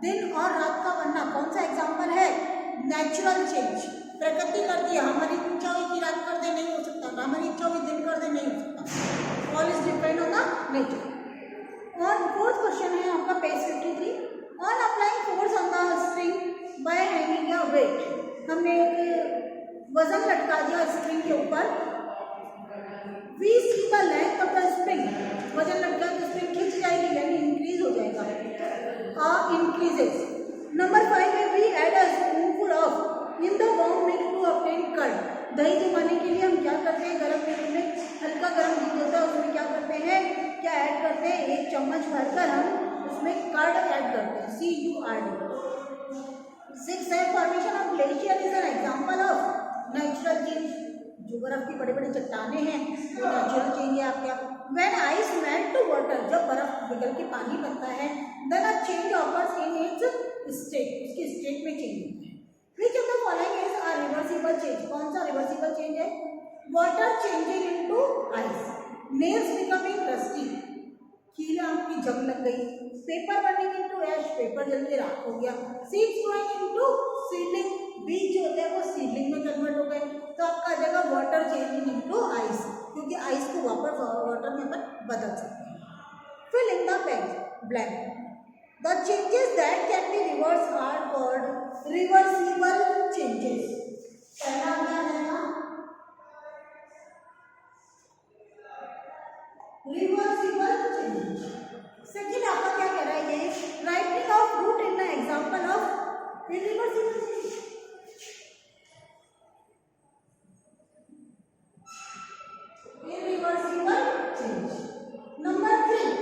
दिन और रात का बनना कौन सा एग्जाम्पल है? Natural change. प्रकृति करती है, हमारी इच्छा हुई कि रात कर दे, नहीं हो सकता, हमारी इच्छा हुई दिन कर दे, नहीं हो सकता। All is depend on the nature. और फोर्थ क्वेश्चन है आपका page 53। On applying force on the string by hanging a weight, हमने एक वजन लटका दिया स्प्रिंग के ऊपर। We see the length of the spring, वजन लटका तो स्प्रिंग खिंच जाएगी यानी इंक्रीज हो जाएगा, इंक्रीजेस। नंबर 5 है we add a spoonful of in the warm milk to obtain curd, दही जमाने के लिए हम क्या करते हैं, गर्म मिल्क में हल्का गर्म दूध होता है उसमें क्या करते हैं, क्या ऐड करते हैं, 1 चम्मच भरकर हम उसमें कर्ड ऐड करते हैं, CURD। 6 है formation of glacier is an example of natural change, जो बर्फ की बड़ी बड़ी चट्टाने हैं वो नेचुरल चेंज है आपका। When ice melt to water, जब बर्फ पिघल के पानी बनता है, then a change occurs in its state, उसकी स्टेट में चेंज होता है। Which of the following is a reversible change, कौन सा रिवर्सिबल चेंज है? Water changing into ice, nails becoming rusty, कील आपकी जंग लग गई, paper burning into ash, paper जल के राख हो गया, सीड्स ग्रोइंग इनटू सीडलिंग, बीज जो होते हैं वो सीडलिंग में कन्वर्ट हो गए। तो आपका आ जाएगा वाटर चेंजिंग इनटू आइस, क्योंकि आइस को वापस वाटर में अपन बदल सकते हैं। Fill in the blank, the changes that can be reverse are called reversible changes. पहला क्या है रिवर्सिबल चेंज। सेकंड आपका क्या कह रहा है, ये writing of root in the example of reversible change. Irreversible change. Number 3,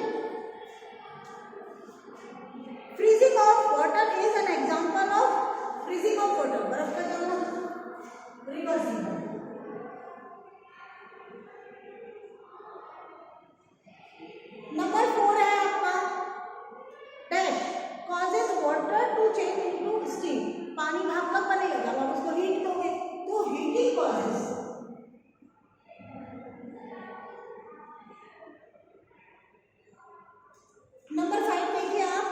freezing of water is an example of freezing of water, बर्फ का जमना रिवर्सिबल। नंबर 4 है आपका dash causes water to change into steam, पानी भाप कब बनेगा, जब आप उसको हीट दोगे, तो हीटिंग causes। नंबर 5 देखिए आप,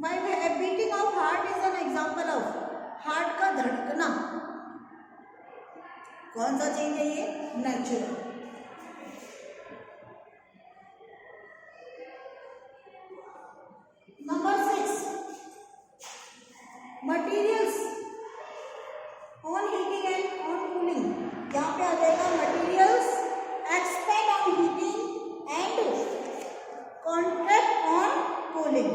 5 है beating of heart is an example of, heart का धड़कना कौन सा चेंज है, ये natural. Number 6 materials on heating and on cooling, यहाँ पे आ जाएगा materials expand on heating and contract on cooling.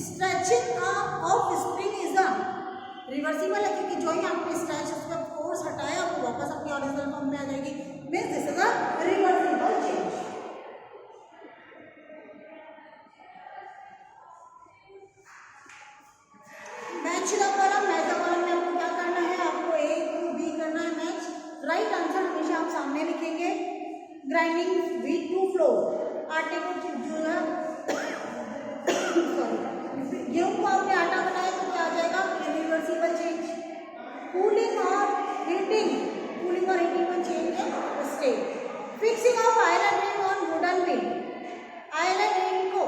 Stretching of spring is a reversible है, क्योंकि जो ही आपने स्ट्रेच उसका फोर्स हटाया वो वापस अपनी ओरिजिनल फॉर्म में आ जाएगी, means this is a reversible change. Match the column, match the column में आपको क्या करना है, आपको A टू B करना है मैच। राइट आंसर हमेशा आप सामने लिखेंगे। ग्राइंडिंग व्हीट टू फ्लोर, आटे को जो है गेहूं को आपने आटा बनाया तो क्या आ जाएगा, इरिवर्सिबल चेंज। कूलिंग और हीटिंग, कूलिंग और हीटिंग में चेंज है state. Fixing of iron ring on wooden beam, iron ring को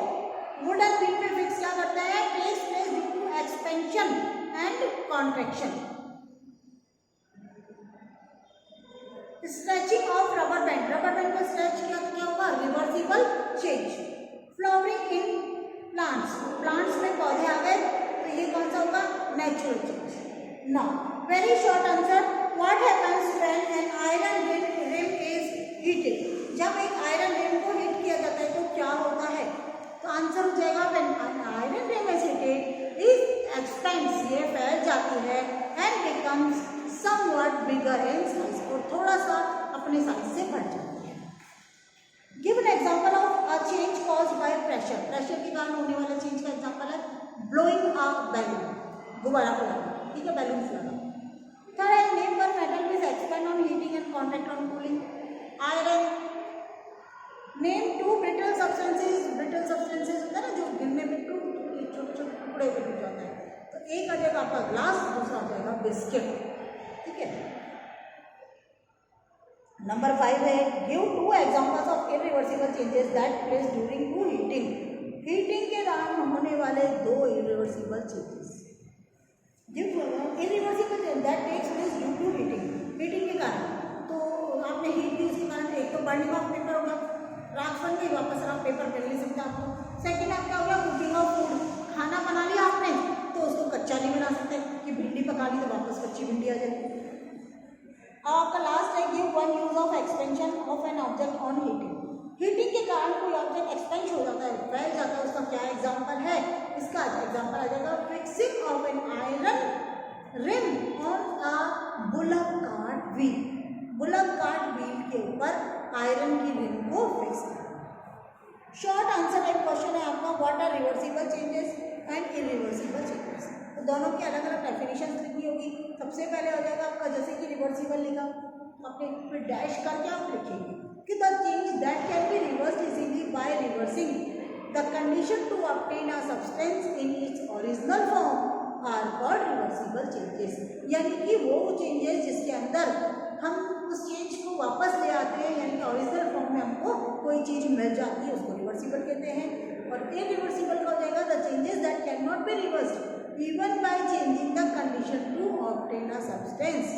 वुडन बीम पे फिक्स क्या करता है, takes place due to expansion and contraction. Stretching of rubber band, rubber band को स्ट्रेच किया तो क्या होगा, reversible change. Flowering in plants, plants में पौधे आ गए तो ये कौन सा होगा, natural change. Now very short answer, what happens when an iron rim is heated, जब एक आयरन रिम को हीट किया जाता है तो क्या होता है, तो आंसर हो जाएगा when an iron rim is heated is expands, ये फैल जाती है, and becomes something bigger in size, और थोड़ा सा अपने साइज से बढ़ जाती है। Give an example of a change caused by pressure, pressure के कारण होने वाला चेंज का एग्जांपल है ब्लोइंग अ बैलून, गुब्बारा फुलाना, ठीक है, बैलून फुलाना। थर्ड है name one metal which expand on heating and contact on cooling, iron. Name two brittle substances, brittle substances होता है ना जो गिरने पे टूट छोटे छोटे टुकड़े पे टूट जाता है। तो एक आ जाएगा आपका ग्लास, दूसरा आ जाएगा बिस्किट, ठीक है। नंबर 5 है give 2 examples of irreversible changes that place during to heating. Heating के दौरान होने वाले 2 irreversible changes. Irreversible change that takes place due to heating के कारण। तो आपने हीट यूज के कारण एक तो बर्निंग ऑफ पेपर होगा, राख बन गई, वापस आप पेपर कर नहीं सकते आपको। सेकेंड आप क्या हो गया, कुकिंग ऑफ फूड, खाना बना लिया आपने तो उसको कच्चा नहीं बना सकते कि भिंडी पका ली तो वापस कच्ची भिंडी आ जाएगी। आपका लास्ट है give 1 use of expansion of an object on heating. Heating के कारण कोई ऑब्जेक्ट एक्सपेंश हो जाता है, फैल जाता है, उसका क्या एग्जांपल है? इसका एग्जांपल आ जाएगा fixing of an iron rim on a bullock cart wheel. Bullock cart wheel के ऊपर आयरन की रिम को फिक्स करना। शॉर्ट आंसर टाइप क्वेश्चन है आपका, what are reversible changes and irreversible changes. तो दोनों की अलग अलग डेफिनेशन लिखनी होगी। सबसे पहले हो जाएगा आपका जैसे कि रिवर्सिबल लिखा आपने फिर डैश करके आप लिखेंगे कि the change that can be reversed easily by reversing the condition to obtain a substance in its original form are called reversible changes. यानी कि वो चेंजेस जिसके अंदर हम उस चेंज को वापस ले आते हैं, यानी कि ओरिजिनल फॉर्म में हमको कोई चीज़ मिल जाती है, उसको रिवर्सिबल कहते हैं। और इरिवर्सिबल का हो जाएगा the changes that can not be reversed even by changing the condition to obtain a substance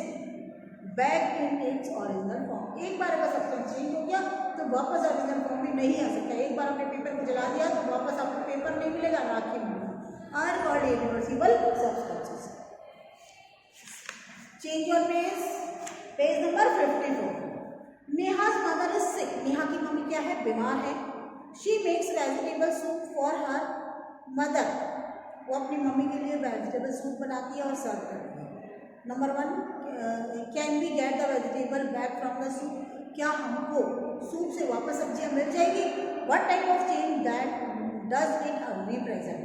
back in its original form। एक बार अगर सब्सटेंस चेंज हो गया तो वापस ओरिजिनल फॉर्म में नहीं आ सकता। एक बार आपने पेपर को जला दिया तो वापस आपको पेपर नहीं मिलेगा, राख ही मिलेगा। Are called irreversible substances. Change your page number 54। Neha's mother is sick। Neha की मम्मी क्या है, बीमार है। she makes vegetable soup for her mother। वो अपनी मम्मी के लिए वेजिटेबल सूप बनाती है और सर्व करती है। Number 1 can we get the vegetable back from the soup. क्या हमको सूप से वापस सब्जियां मिल जाएगी? What type of change that does it represent.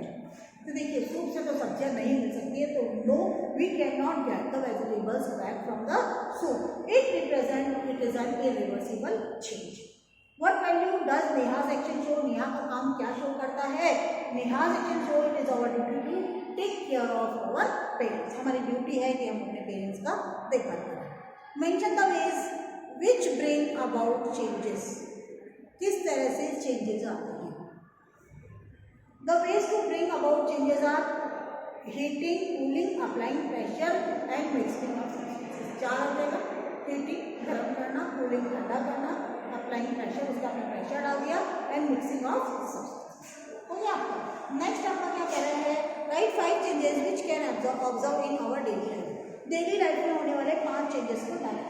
तो देखिए सूप से तो सब्जियां नहीं मिल सकती है, तो no we can not get the vegetables back from the soup. It is an irreversible change. What value does Neha's action show? Neha का काम क्या शो करता है? Neha's action show it is our duty to take care of our parents। हमारी duty है कि हम अपने पेरेंट्स का देखभाल करें। Mention the ways which bring about changes। किस तरह से चेंजेस आते हैं? The ways to bring about changes are heating, cooling, applying pressure and mixing of substances। चार आ जाएगा, heating गर्म करना, cooling ठंडा करना, अप्लाइंग प्रेशर उसका आपने प्रेशर डाल दिया एंड मिक्सिंग ऑफ सब्सटेंस। हो गया आपका। नेक्स्ट आपका क्या कह रहे हैं, write 5 changes which can observe in our daily life. Daily life में होने वाले 5 चेंजेस को बताइए।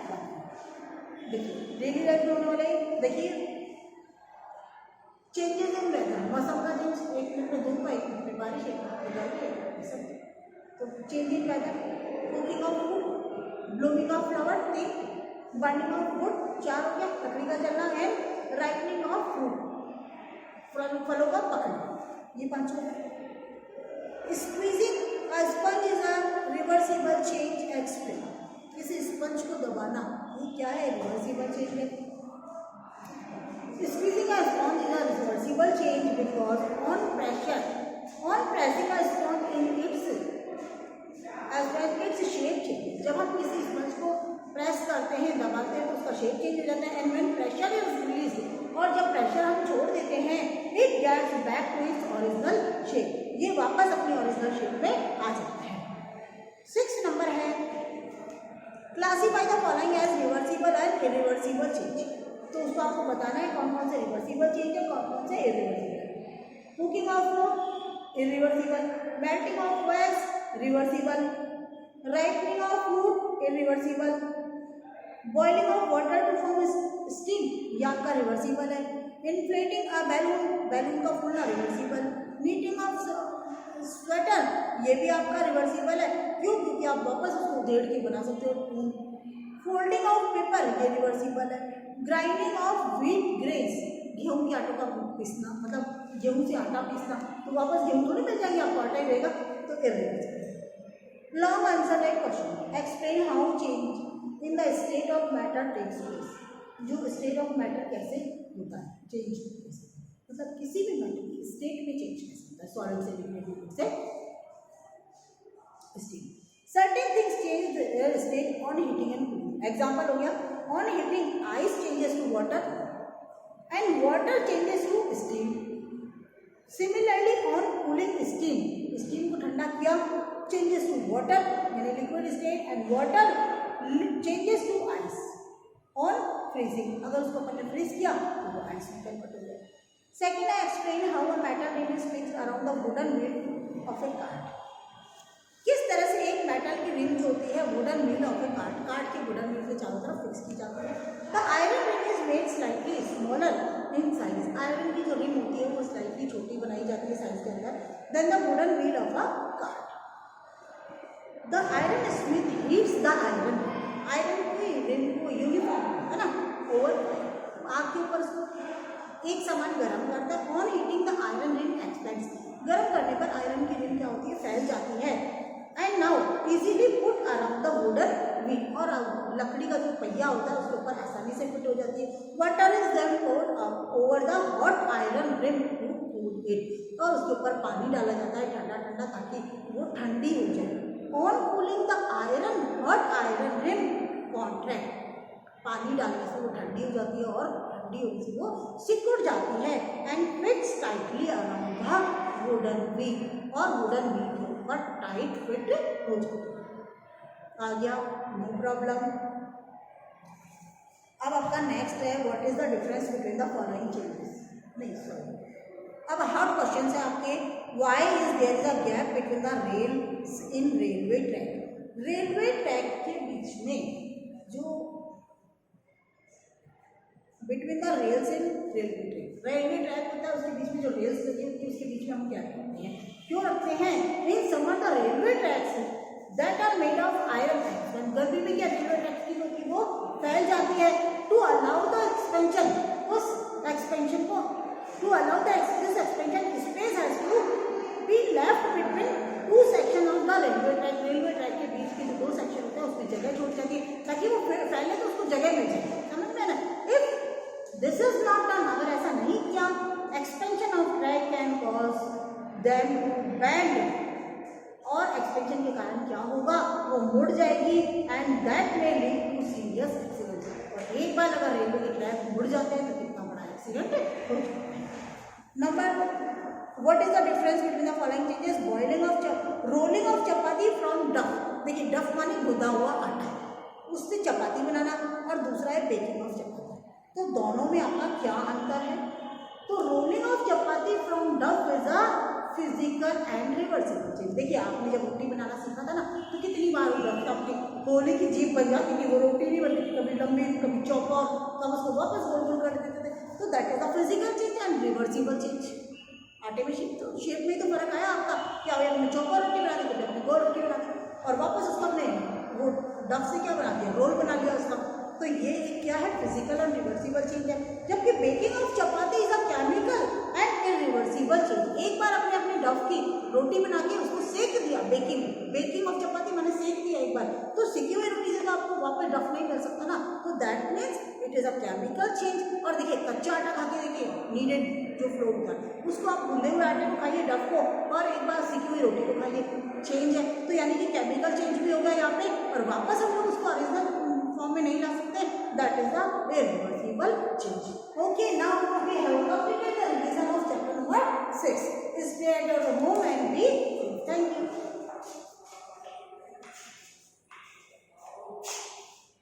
देखिए डेली लाइफ में होने वाले, देखिए चेंजेस इन वेदर, मौसम का चेंज, एक मिनट में धूप, एक मिनट में बारिश, एक मिनट में गर्मी, सब। तो change in weather, cooking of food, blooming of flower, 3, burning of wood, 4 हो गया, लकड़ी का जलना, एंड राइपनिंग ऑफ फ्रूट, फलों का पकना, ये 5 हो गया। Squeezing a sponge is a reversible change explain. इस स्पंज को दबाना ये क्या है, रिवर्सिबल चेंज है। Squeezing a sponge is a reversible change because on pressing a sponge in its shape change. जब हम किसी स्पंज को प्रेस करते हैं, दबाते हैं तो उसका शेप चेंज हो जाता है। And when pressure is release, और जब प्रेशर हम छोड़ देते हैं, it gets back to its original shape, ये वापस अपनी ओरिजिनल शेप में आ जाता है। 6 नंबर है classify the following as reversible and irreversible change. तो उसको आपको बताना है कौन कौन से रिवर्सिबल चेंज है, कौन कौन से irreversible. Cooking of food irreversible, melting of wax reversible, ripening of fruit irreversible, boiling of water to form steam ये आपका रिवर्सिबल है। इन्फ्लेटिंग अ बैलून का फूलना रिवर्सिबल। नीटिंग ऑफ स्वेटर ये भी आपका रिवर्सिबल है, क्यों? क्योंकि आप वापस उसको उधेड़ के बना सकते हो। फोल्डिंग ऑफ पेपर ये रिवर्सिबल है। ग्राइंडिंग ऑफ व्हीट ग्रेन्स, गेहूँ के आटों का पीसना, मतलब गेहूँ से आटा पीसना, तो वापस गेहूँ थोड़ी मिल जाएंगे आपको, आटा ही रहेगा, तो irreversible. Long answer type question, explain how change in the state of matter takes place. जो स्टेट ऑफ मैटर कैसे होता है, चेंज कैसे, मतलब किसी भी मैटर की स्टेट में चेंज कैसे होता है, सॉलिड से लिक्विड, लिक्विड से change the air state on heating and cooling. Example हो गया, on heating ice changes to water and water changes to steam. Similarly on cooling steam, steam को ठंडा किया, चेंजेस टू वाटर यानी liquid state, and water changes to ice on freezing. अगर उसको अपन ने freeze किया तो वो आइस में कन्वर्ट हो जाएगा। Second, I explain how a metal ring is fixed around the wooden wheel of A cart. किस तरह से एक मेटल की रिंग जो होती है wooden wheel of A cart, cart के वुडन व्हील के चारों तरफ फिक्स की जाती है। The iron ring is made slightly smaller in size. Iron की जो रिंग होती है वो स्लाइटली छोटी बनाई जाती है साइज के अंदर then the wooden wheel of a cart. The iron smith heats the iron, iron की रिंग को यूनिफॉर्म है ना ओवर आग के ऊपर उसको एक समान गर्म करता है। On heating the iron ring expends, गर्म करने पर आयरन की रिंग क्या होती है, फैल जाती है। And now easily put around the wooden wheel, और लकड़ी का जो पहिया होता है उसके ऊपर आसानी से फिट हो जाती है। Water is then poured over the hot iron rim to cool it, और उसके ऊपर पानी डाला जाता है ठंडा ठंडा ताकि वो ठंडी हो जाए। On cooling the iron hot iron rim contract, पानी डालने से वो ठंडी हो जाती है और ठंडी होने से वो सिकुड़ जाती है। And fits tightly around the wooden wheel, और वुडन व्हील के ऊपर टाइट फिट हो जाती है। आ गया, नो प्रॉब्लम। अब आपका नेक्स्ट है what is the difference between the following changes, नहीं सॉरी, अब हार्ड क्वेश्चन है आपके। Why is there is a gap between the rails in railway track. Railway track के बीच में जो between the rails in railway track, railway track होता है उसके बीच में जो रेल्स लगी होती है उसके बीच में हम क्या करते हैं, क्यों रखते हैं, in summer the railway tracks that are made of iron expand, गर्मी में क्या रेलवे ट्रैक की होती है वो फैल जाती है। टू अलाउ द एक्सपेंशन, उस एक्सपेंशन को to allow the this expansion space has to be left between two section of the railway track, railway track के बीच के जो दो सेक्शन होते हैं उसमें जगह छोड़ जाती है ताकि वो फैले तो उसको जगह मिल जाए, समझ में ना। If this is not done, अगर ऐसा नहीं किया, expansion of track can cause them to bend, और एक्सपेंशन के कारण क्या होगा, वो मुड़ जाएगी and that may lead to serious accident. और एक बार अगर रेलवे के ट्रैक मुड़ जाते हैं तो कितना बड़ा एक्सीडेंट हो जाता है। Number, what is the difference between the following changes, boiling of rolling of chapati from डफ। देखिए डफ माने गुदा हुआ आटा, उससे चपाती बनाना, और दूसरा है बेकिंग ऑफ चपाती। तो दोनों में आपका क्या अंतर है, तो रोलिंग ऑफ चपाती फ्रॉम डफ is a physical and reversible change. देखिए आपने जब रोटी बनाना सीखा था ना तो कितनी बार आपकी गोली की जीप बन जाती थी, वो रोटी नहीं बनती थी, कभी लंबी कभी चौकोर, तब उसको वापस गोल गोल कर देते थे। तो that is a physical change and reversible change. आटे में शेप में तो फर्क आया आपका, क्या हमने चौकोर रोटी बना दी, कभी हमने गोल रोटी बना दी, और वापस उसको हमने वो डफ से क्या बना दिया, रोल बना लिया उसका। तो ये क्या है, फिजिकल एंड रिवर्सिबल चेंज है। जबकि baking of chapati is a chemical and irreversible change. एक बार आपने अपने डफ की रोटी बना के उसको सेक दिया, बेकिंग ऑफ चपाती मैंने सेक दिया एक बार, तो सेकी हुई रोटी से तो आपको वापस डफ नहीं मिल सकता ना, तो that means it is a chemical change. और देखिए कच्चा आटा खा के देखिए, नीडेड जो फ्लोर होता है उसको आप भूले हुए आटे को खाइए, डफ को, और एक बार सीखी हुई रोटी को खाइए, चेंज है। तो यानी कि केमिकल चेंज भी होगा यहाँ पे, और वापस हम लोग उसको ओरिजिनल फॉर्म में नहीं ला सकते, that is the irreversible change. Okay, now we have